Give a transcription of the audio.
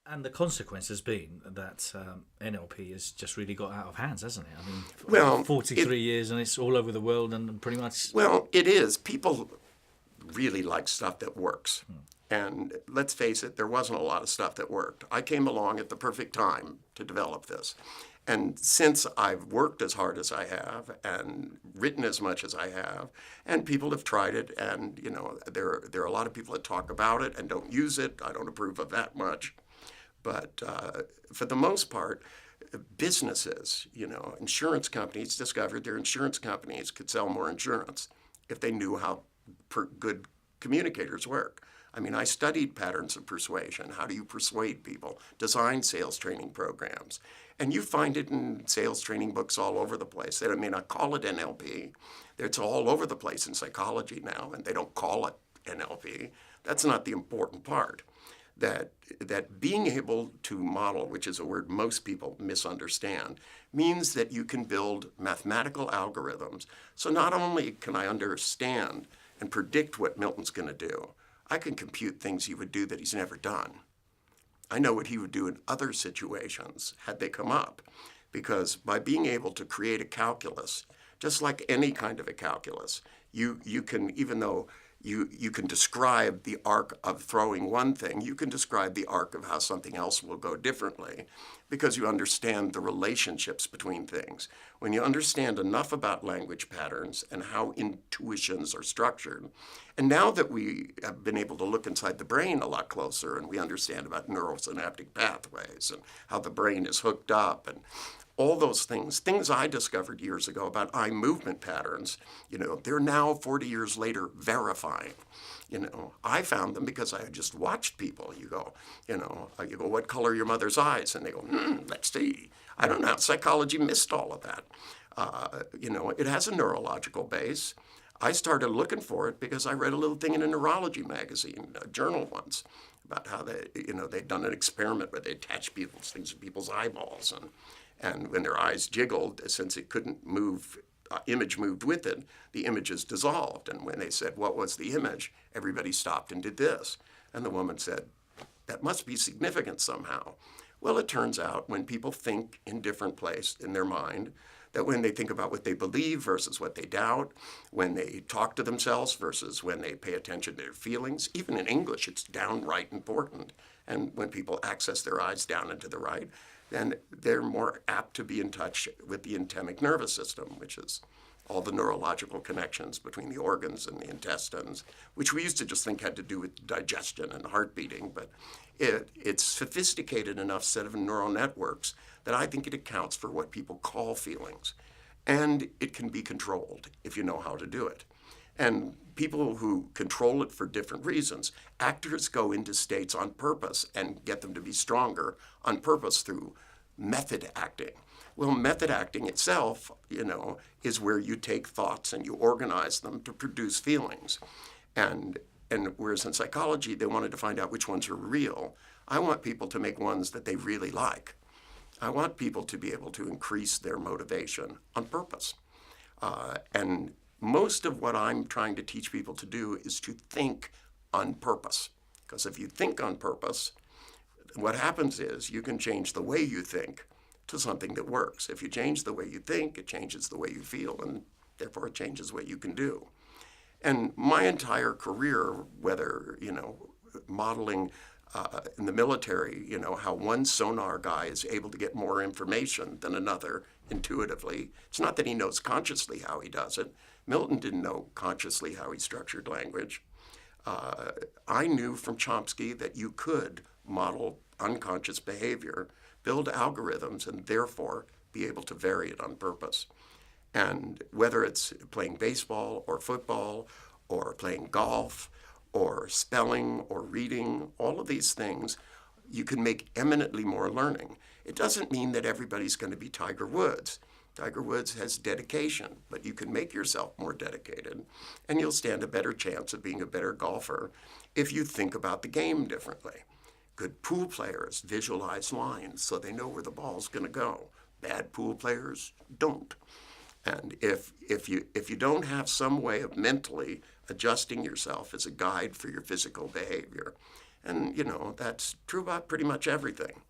And the consequence has been that NLP has just really got out of hands, hasn't it? I mean, Well, 43 years and it's all over the world and pretty much. well, it is. People really like stuff that works. And let's face it, there wasn't a lot of stuff that worked. I came along at the perfect time to develop this. And since I've worked as hard as I have and written as much as I have, and people have tried it, and there are a lot of people that talk about it and don't use it. I don't approve of that much. But for the most part, businesses, insurance companies discovered their insurance companies could sell more insurance if they knew how good communicators work. I mean, I studied patterns of persuasion. How do you persuade people? Design sales training programs. And you find it in sales training books all over the place. They may not call it NLP. It's all over the place in psychology now, and they don't call it NLP. That's not the important part. That being able to model, which is a word most people misunderstand, means that you can build mathematical algorithms. So not only can I understand and predict what Milton's going to do, I can compute things he would do that he's never done. I know what he would do in other situations had they come up, because by being able to create a calculus, just like any kind of a calculus, you can, even though you can describe the arc of throwing one thing, you can describe the arc of how something else will go differently, because you understand the relationships between things. When you understand enough about language patterns and how intuitions are structured, and now that we have been able to look inside the brain a lot closer, and we understand about neurosynaptic pathways and how the brain is hooked up, and all those things I discovered years ago about eye movement patterns, they're now 40 years later verifying. I found them because I had just watched people. You go, what color are your mother's eyes? And they go, let's see. I don't know how psychology missed all of that. It has a neurological base. I started looking for it because I read a little thing in a neurology magazine, a journal once, about how they'd done an experiment where they attached things to people's eyeballs, and when their eyes jiggled, since it couldn't move, image moved with it, the images dissolved. And when they said, what was the image? Everybody stopped and did this. And the woman said, that must be significant somehow. Well, it turns out when people think in different places in their mind, that when they think about what they believe versus what they doubt, when they talk to themselves versus when they pay attention to their feelings, even in English, it's downright important. And when people access their eyes down and to the right, then they're more apt to be in touch with the entemic nervous system, which is all the neurological connections between the organs and the intestines, which we used to just think had to do with digestion and heart beating, but it's sophisticated enough set of neural networks that I think it accounts for what people call feelings. And it can be controlled if you know how to do it. And people who control it for different reasons, actors go into states on purpose and get them to be stronger on purpose through method acting. Well, method acting itself, is where you take thoughts and you organize them to produce feelings. And whereas in psychology, they wanted to find out which ones are real, I want people to make ones that they really like. I want people to be able to increase their motivation on purpose. And most of what I'm trying to teach people to do is to think on purpose. Because if you think on purpose, what happens is you can change the way you think to something that works. If you change the way you think, it changes the way you feel, and therefore it changes what you can do. And my entire career, whether, modeling in the military, how one sonar guy is able to get more information than another intuitively. It's not that he knows consciously how he does it. Milton didn't know consciously how he structured language. I knew from Chomsky that you could model unconscious behavior, build algorithms, and therefore be able to vary it on purpose. And whether it's playing baseball or football or playing golf or spelling or reading, all of these things, you can make eminently more learning. It doesn't mean that everybody's going to be Tiger Woods. Tiger Woods has dedication, but you can make yourself more dedicated, and you'll stand a better chance of being a better golfer if you think about the game differently. Good pool players visualize lines so they know where the ball's going to go. Bad pool players don't. And if you don't have some way of mentally adjusting yourself as a guide for your physical behavior, And, that's true about pretty much everything.